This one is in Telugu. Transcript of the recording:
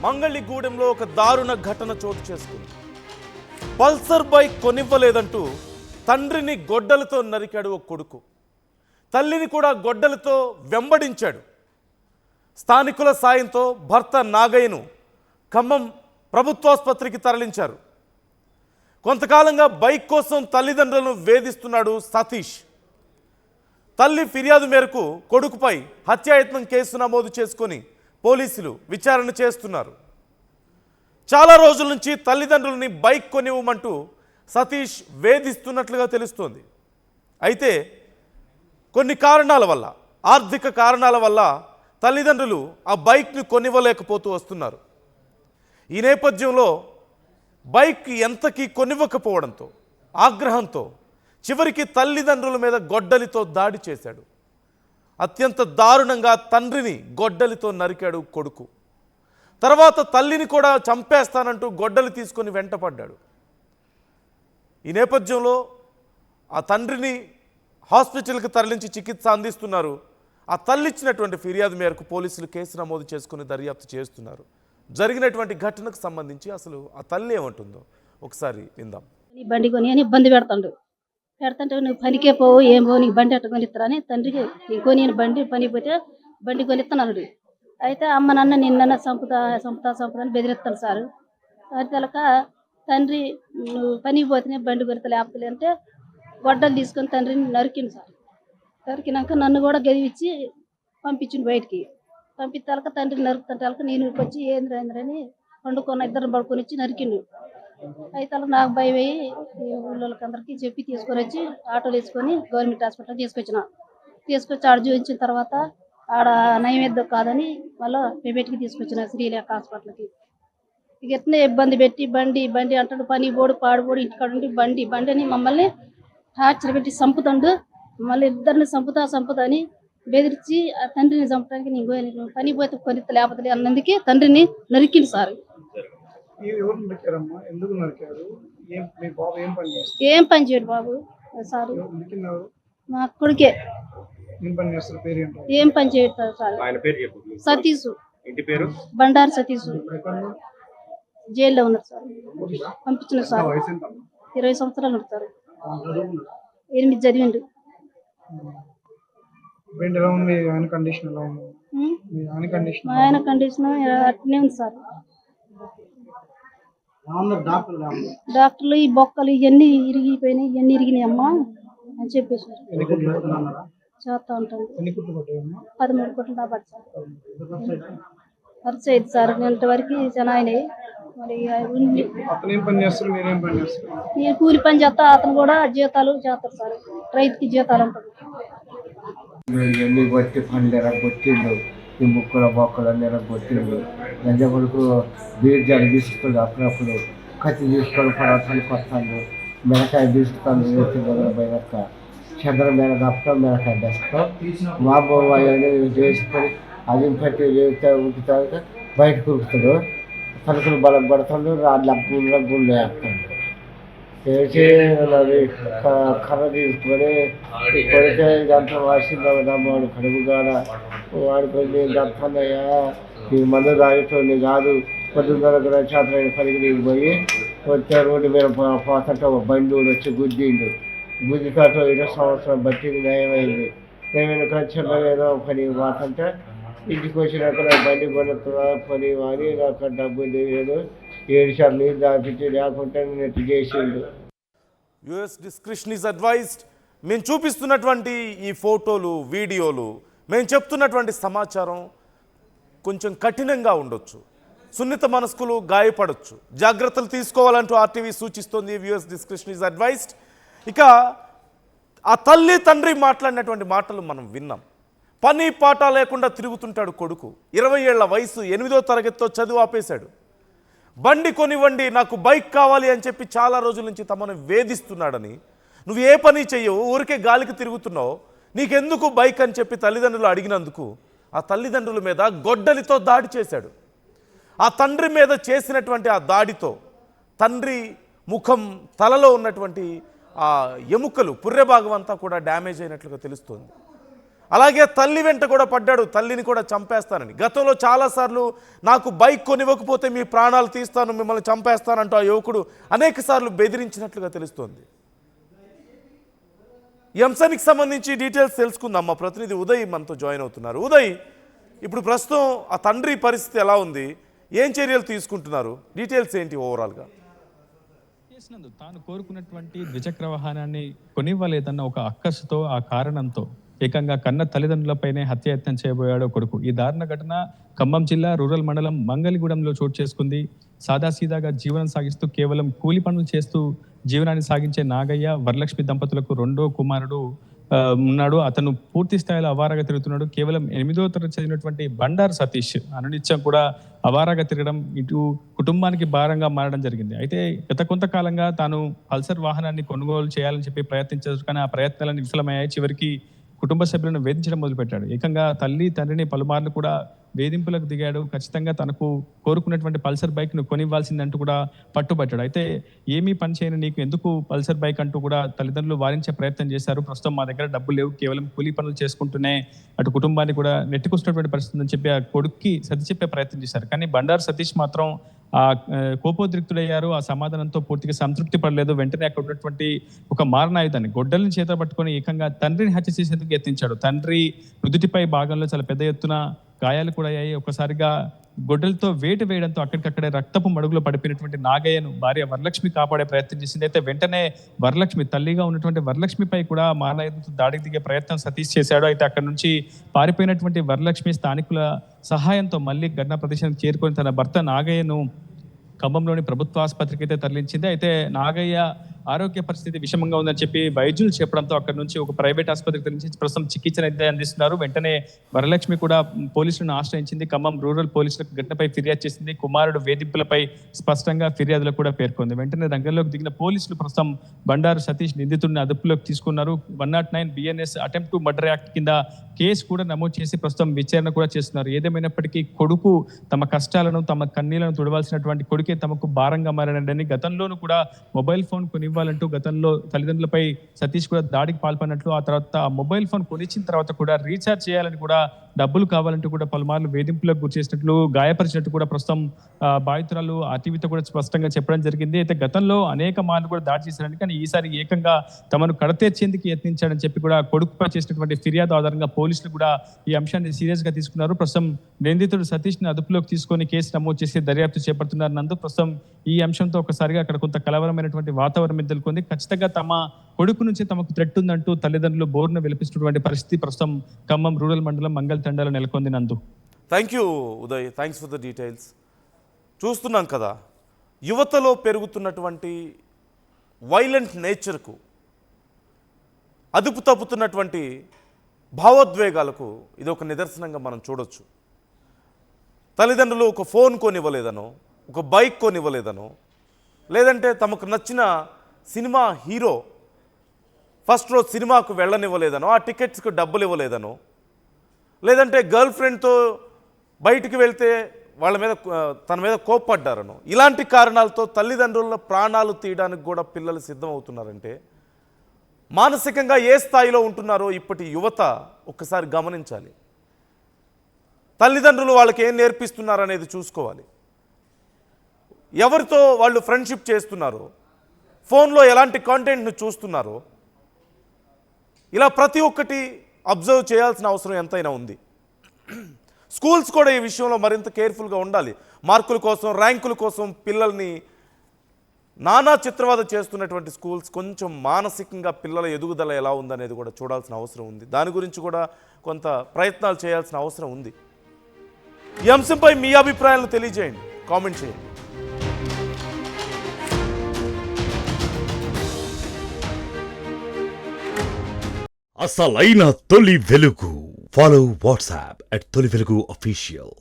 మంగళిగూడెంలో ఒక దారుణ ఘటన చోటు చేసుకుంది. పల్సర్ బైక్ కొనివ్వలేదంటూ తండ్రిని గొడ్డలతో నరికాడు ఒక కొడుకు. తల్లిని కూడా గొడ్డలతో వెంబడించాడు. స్థానికుల సాయంతో భర్త నాగయ్యను ఖమ్మం ప్రభుత్వాసుపత్రికి తరలించారు. కొంతకాలంగా బైక్ కోసం తల్లిదండ్రులను వేధిస్తున్నాడు సతీష్. తల్లి ఫిర్యాదు మేరకు కొడుకుపై హత్యాయత్నం కేసు నమోదు చేసుకొని పోలీసులు విచారణ చేస్తున్నారు. చాలా రోజుల నుంచి తల్లిదండ్రులని బైక్ కొనివ్వమంటూ సతీష్ వేధిస్తున్నట్లుగా తెలుస్తోంది. అయితే కొన్ని కారణాల వల్ల, ఆర్థిక కారణాల వల్ల తల్లిదండ్రులు ఆ బైక్ను కొనివ్వలేకపోతూ వస్తున్నారు. ఈ నేపథ్యంలో బైక్ ఎంతకీ కొనివ్వకపోవడంతో ఆగ్రహంతో చివరికి తల్లిదండ్రుల మీద గొడ్డలితో దాడి చేశాడు. అత్యంత దారుణంగా తండ్రిని గొడ్డలితో నరికాడు కొడుకు. తర్వాత తల్లిని కూడా చంపేస్తానంటూ గొడ్డలి తీసుకొని వెంటపడ్డాడు. ఈ నేపథ్యంలో ఆ తండ్రిని హాస్పిటల్కి తరలించి చికిత్స అందిస్తున్నారు. ఆ తల్లి ఇచ్చినటువంటి ఫిర్యాదు మేరకు పోలీసులు కేసు నమోదు చేసుకుని దర్యాప్తు చేస్తున్నారు. జరిగినటువంటి ఘటనకు సంబంధించి అసలు ఆ తల్లి ఏమంటుందో ఒకసారి విందాం. బండి కొని అని ఇబ్బంది పెడుతుంటే నువ్వు పనికే పోవు ఏం పోవు నీకు బండి అట్ట కొనిస్తారని తండ్రికి నీకు కొని బండి పని పోతే బండి కొనిస్తాను. అయితే అమ్మ నాన్న నిన్న సంపుతా అని బెదిరిస్తాను సార్. అది తెలక తండ్రి నువ్వు పనికి పోతేనే బండి కొనిస్తా లేకపోతే అంటే గొడ్డలు తీసుకొని తండ్రిని నరికింది సార్. నరికినాక నన్ను కూడా గదివిచ్చి పంపించింది బయటికి. పంపిస్తాక తండ్రిని నరుకుతాక నేను వచ్చి ఏంద్రని వండుకొని ఇద్దరు పడుకొని వచ్చి నరికిండు. అయితే నాకు భయం అయ్యి ఊళ్ళోకి అందరికీ చెప్పి తీసుకొని వచ్చి ఆటోలు వేసుకొని గవర్నమెంట్ హాస్పిటల్ తీసుకొచ్చి ఆడ చూపించిన తర్వాత ఆడ నయం ఎద్దు కాదని మళ్ళీ ప్రైవేట్కి తీసుకొచ్చిన శ్రీలేఖ హాస్పిటల్కి. ఇక ఎట్నే ఇబ్బంది పెట్టి బండి అంటాడు పని పోడు పాడుపోడు ఇంటికాడ ఉండి బండి అని మమ్మల్ని టార్చర్ పెట్టి చంపుతాడు. మళ్ళీ ఇద్దరిని చంపుతా అని బెదిరించి ఆ తండ్రిని చంపడానికి నేను పని పోతే కొనిత లేకపోతే అన్నందుకే తండ్రిని నరికింది సార్. ఏం పని చేయడు బాబు సార్, మా కొడుకే ఏం పని చేయడు సార్. సతీష్ బండారు సతీష్ జైల్లో ఉన్నారు సార్. పంపించిన సార్ 20 సంవత్సరాలు ఉంటారు. 8 చదివిండు. ఆయన కండిషన్ అట్నే ఉంది సార్. డాక్టర్లు ఈ బొక్కలు ఇవన్నీ ఇరిగిపోయినాయి, ఇవన్నీ ఇరిగినాయమ్మా అని చెప్పేసారు. చేస్తా ఉంటాను. 13 కోట్లు దాబట్టి సార్ ఖర్చు అయింది సార్. నిన్నటి వరకు చాలా అయినాయి. మరి నేను కూలి పని చేస్తా, అతను కూడా జీతాలు చేస్తారు సార్. రైతుకి జీతాలు ఉంటుంది. ఎన్ని కొట్టి పండ్లు ఎరగొట్టిండు, ఈ ముక్కల బొక్కలన్నీ ఎరగొట్టిండు. గంజ కొడుకు బీర్జాలు తీసుకుండు, అప్పుడప్పుడు కత్తి తీసుకొని పడవటానికి వస్తాడు. మిరకాయ తీసుకుంటాను పోయినాక చంద్రం మీద కప్పటం మిరకాయ తెస్తాం. మా బాబు అవన్నీ చేసుకొని అది పెట్టి ఉడుకుతాక బయటకు ఉరుకుతాడు. తలుపులు బలం పడతాడు. రాళ్ళ గుళ్ళు వేస్తాడు. వేసి కర్ర తీసుకొని కొడితే ఇదంతా వాసిందా వాడు కడుపుగాడ వాడుకొని దత్తన్నయ్యా ఈ మందు తాగుతుంది కాదు. పొద్దున్నర చేతలైన పనికి నీకు పోయి వచ్చే రోడ్డు మీద పోతుంటే ఒక బండి వచ్చి గుద్దితో 20 సంవత్సరం బట్టి నయమైంది. నేను ఖర్చులో ఏదో పని పోతుంటే ఇంటికి వచ్చినాక నాకు బండి కొనుక్కున్నా పని అని నాకు డబ్బు లేదు. 7 సార్లు నీళ్ళు దాపించి లేకుంటే నెట్ చేసిండు. US description is advised. మేము చూపిస్తున్నటువంటి ఈ ఫోటోలు, వీడియోలు, మేము చెప్తున్నటువంటి సమాచారం కొంచెం కఠినంగా ఉండొచ్చు. సున్నిత మనస్కులు గాయపడవచ్చు. జాగ్రత్తలు తీసుకోవాలంటూ ఆర్టీవీ సూచిస్తోంది. US description is advised. ఇక ఆ తల్లి తండ్రి మాట్లాడినటువంటి మాటలు మనం విన్నాం. పని పాట లేకుండా తిరుగుతుంటాడు కొడుకు. 20 ఏళ్ల వయసు, 8వ తరగతితో చదువు ఆపేశాడు. బండి కొనివ్వండి, నాకు బైక్ కావాలి అని చెప్పి చాలా రోజుల నుంచి తమను వేధిస్తున్నాడని, నువ్వు ఏ పని చెయ్యవు, ఊరికే గాలికి తిరుగుతున్నావు, నీకెందుకు బైక్ అని చెప్పి తల్లిదండ్రులు అడిగినందుకు ఆ తల్లిదండ్రుల మీద గొడ్డలితో దాడి చేశాడు. ఆ తండ్రి మీద చేసినటువంటి ఆ దాడితో తండ్రి ముఖం, తలలో ఉన్నటువంటి ఆ ఎముకలు, పుర్రె భాగం అంతా కూడా డ్యామేజ్ అయినట్లుగా తెలుస్తోంది. అలాగే తల్లి వెంట కూడా పడ్డాడు, తల్లిని కూడా చంపేస్తానని. గతంలో చాలాసార్లు నాకు బైక్ కొనివ్వకపోతే మీ ప్రాణాలు తీస్తాను, మిమ్మల్ని చంపేస్తానంటూ ఆ యువకుడు అనేక సార్లు బెదిరించినట్లుగా తెలుస్తోంది. ఈ అంశానికి సంబంధించి డీటెయిల్స్ తెలుసుకుందాం. మా ప్రతినిధి ఉదయ్ మనతో జాయిన్ అవుతున్నారు. ఉదయ్, ఇప్పుడు ప్రస్తుతం ఆ తండ్రి పరిస్థితి ఎలా ఉంది, ఏం చర్యలు తీసుకుంటున్నారు, డీటెయిల్స్ ఏంటి ఓవరాల్గా? తాను కోరుకున్నటువంటి ద్విచక్ర వాహనాన్ని కొనివ్వలేదన్న ఒక అక్కసుతో, ఆ కారణంతో ఏకంగా కన్న తల్లిదండ్రులపైనే హత్యాయత్నం చేయబోయాడు కొడుకు. ఈ దారుణ ఘటన ఖమ్మం జిల్లా రూరల్ మండలం మంగళగూడెంలో చోటు చేసుకుంది. సాదాసీదాగా జీవనం సాగిస్తూ కేవలం కూలి పనులు చేస్తూ జీవనాన్ని సాగించే నాగయ్య, వరలక్ష్మి దంపతులకు రెండో కుమారుడు ఉన్నాడు. అతను పూర్తి స్థాయిలో అవారాగా తిరుగుతున్నాడు. కేవలం 8వ తరగతి చదివినటువంటి బండారు సతీష్ అనునిత్యం కూడా అవారాగా తిరగడం, ఇటు కుటుంబానికి భారంగా మారడం జరిగింది. అయితే గత కొంతకాలంగా తాను పల్సర్ వాహనాన్ని కొనుగోలు చేయాలని చెప్పి ప్రయత్నించారు, కానీ ఆ ప్రయత్నాలను విఫలమయ్యాయి. చివరికి కుటుంబ సభ్యులను వేధించడం మొదలుపెట్టాడు. ఏకంగా తల్లి తండ్రిని పలుమార్లు కూడా వేధింపులకు దిగాడు. ఖచ్చితంగా తనకు కోరుకున్నటువంటి పల్సర్ బైక్ ను కొనివ్వాల్సిందంటూ కూడా పట్టుబట్టాడు. అయితే ఏమీ పని చేయని నీకు ఎందుకు పల్సర్ బైక్ అంటూ కూడా తల్లిదండ్రులు వారించే ప్రయత్నం చేశారు. ప్రస్తుతం మా దగ్గర డబ్బులు లేవు, కేవలం కూలీ పనులు చేసుకుంటూనే అటు కుటుంబాన్ని కూడా నెట్టుకొస్తున్నటువంటి పరిస్థితి అని చెప్పి ఆ కొడుక్కి సర్ది చెప్పే ప్రయత్నం చేశారు. కానీ బండారు సతీష్ మాత్రం ఆ కోపోద్రిక్తుడయ్యారు. ఆ సమాధానంతో పూర్తిగా సంతృప్తి పడలేదు. వెంటనే అక్కడ ఉన్నటువంటి ఒక మారణాయుధాన్ని గొడ్డలిని చేత పట్టుకొని ఏకంగా తండ్రిని హత్య చేసేందుకు యత్నించాడు. తండ్రి నుదుటిపై భాగంలో చాలా పెద్ద ఎత్తున గాయాలు కూడా అయ్యాయి. ఒకసారిగా గొడ్డలతో వేటు వేయడంతో అక్కడికక్కడే రక్తపు మడుగులో పడిపోయినటువంటి నాగయ్యను భార్య వరలక్ష్మి కాపాడే ప్రయత్నం చేసింది. అయితే వెంటనే వరలక్ష్మి, తల్లిగా ఉన్నటువంటి వరలక్ష్మిపై కూడా మారణాయుధంతో దాడికి దిగే ప్రయత్నం సతీష్ చేశాడు. అయితే అక్కడ నుంచి పారిపోయినటువంటి వరలక్ష్మి స్థానికుల సహాయంతో మళ్ళీ ఘటనా ప్రదేశానికి చేరుకొని తన భర్త నాగయ్యను ఖమ్మంలోని ప్రభుత్వ ఆసుపత్రికి అయితే తరలించింది. అయితే నాగయ్య ఆరోగ్య పరిస్థితి విషమంగా ఉందని చెప్పి వైద్యులు చెప్పడంతో అక్కడ నుంచి ఒక ప్రైవేట్ ఆసుపత్రికి తరలించి ప్రస్తుతం చికిత్సను అయితే అందిస్తున్నారు. వెంటనే వరలక్ష్మి కూడా పోలీసులను ఆశ్రయించింది. ఖమ్మం రూరల్ పోలీసులకు ఘటనపై ఫిర్యాదు చేసింది. కుమారుడు వేధింపులపై స్పష్టంగా ఫిర్యాదులు కూడా పేర్కొంది. వెంటనే రంగంలోకి దిగిన పోలీసులు ప్రస్తుతం బండారు సతీష్ నిందితుడిని అదుపులోకి తీసుకున్నారు. 109 BNS attempt to murder act కింద కేసు కూడా నమోదు చేసి ప్రస్తుతం విచారణ కూడా చేస్తున్నారు. ఏదేమైనప్పటికీ కొడుకు తమ కష్టాలను, తమ కన్నీళ్లను తుడవాల్సినటువంటి కొడుకే తమకు భారంగా మారనని, గతంలోనూ కూడా మొబైల్ ఫోన్ కొనివ్వాలంటూ గతంలో తల్లిదండ్రులపై సతీష్ కూడా దాడికి పాల్పడినట్లు, ఆ తర్వాత ఆ మొబైల్ ఫోన్ కొనిచ్చిన తర్వాత కూడా రీఛార్జ్ చేయాలని కూడా డబ్బులు కావాలంటూ కూడా పలుమార్లు వేధింపులకు గురి చేసినట్లు, గాయపరిచినట్టు కూడా ప్రస్తుతం బాధితురాలు అతివిత కూడా స్పష్టంగా చెప్పడం జరిగింది. అయితే గతంలో అనేక మార్లు కూడా దాడి చేశారని, కానీ ఈసారి ఏకంగా తమను కడతేర్చేందుకు యత్నించాడని చెప్పి కూడా కొడుకుపై చేసినటువంటి ఫిర్యాదు ఆధారంగా పోలీసులు కూడా ఈ అంశాన్ని సీరియస్ గా తీసుకున్నారు. ప్రస్తుతం నిందితుడు సతీష్ ని అదుపులోకి తీసుకొని కేసు నమోదు చేసి దర్యాప్తు చేపడుతున్నారు. నందు ప్రస్తుతం ఈ అంశంతో ఒకసారిగా అక్కడ కొంత కలవరమైనటువంటి వాతావరణం ఎదుర్కొంది. ఖచ్చితంగా తమ కొడుకు నుంచి తమకు థ్రెట్ ఉందంటూ తల్లిదండ్రులు బోర్ను విలపిస్తున్నటువంటి పరిస్థితి ప్రస్తుతం ఖమ్మం రూరల్ మండలం మంగళ తండాలో నెలకొంది. నందు, thank you Uday, thanks for the details. చూస్తున్నాం కదా, యువతలో పెరుగుతున్నటువంటి వైలెంట్ నేచర్కు, అదుపు తప్పుతున్నటువంటి భావోద్వేగాలకు ఇది ఒక నిదర్శనంగా మనం చూడొచ్చు. తల్లిదండ్రులు ఒక ఫోన్ కొనివ్వలేదనో, ఒక బైక్ కొనివ్వలేదనో, లేదంటే తమకు నచ్చిన సినిమా హీరో ఫస్ట్ రోజు సినిమాకు వెళ్ళనివ్వలేదనో, ఆ టికెట్స్కి డబ్బులు ఇవ్వలేదనో, లేదంటే గర్ల్ ఫ్రెండ్తో బయటికి వెళ్తే వాళ్ళ మీద తన మీద కోప్పడ్డారనో, ఇలాంటి కారణాలతో తల్లిదండ్రుల ప్రాణాలు తీయడానికి కూడా పిల్లలు సిద్ధం అవుతున్నారంటే మానసికంగా ఏ స్థాయిలో ఉంటున్నారో ఇప్పటి యువత ఒక్కసారి గమనించాలి. తల్లిదండ్రులు వాళ్ళకి ఏం నేర్పిస్తున్నారనేది చూసుకోవాలి. ఎవరితో వాళ్ళు ఫ్రెండ్షిప్ చేస్తున్నారో, ఫోన్లో ఎలాంటి కాంటెంట్ను చూస్తున్నారో, ఇలా ప్రతి ఒక్కటి అబ్జర్వ్ చేయాల్సిన అవసరం ఎంతైనా ఉంది. స్కూల్స్ కూడా ఈ విషయంలో మరింత కేర్ఫుల్గా ఉండాలి. మార్కుల కోసం, ర్యాంకుల కోసం పిల్లల్ని నానా చిత్రవద చేస్తున్నటువంటి స్కూల్స్ కొంచెం మానసికంగా పిల్లల ఎదుగుదల ఎలా ఉందనేది కూడా చూడాల్సిన అవసరం ఉంది. దాని గురించి కూడా కొంత ప్రయత్నాలు చేయాల్సిన అవసరం ఉంది. ఈ అంశంపై మీ అభిప్రాయాలను తెలియజేయండి, కామెంట్ చేయండి. అసలైన తొలి వెలుగు. ఫాలో వాట్సాప్ @తొలి వెలుగు official.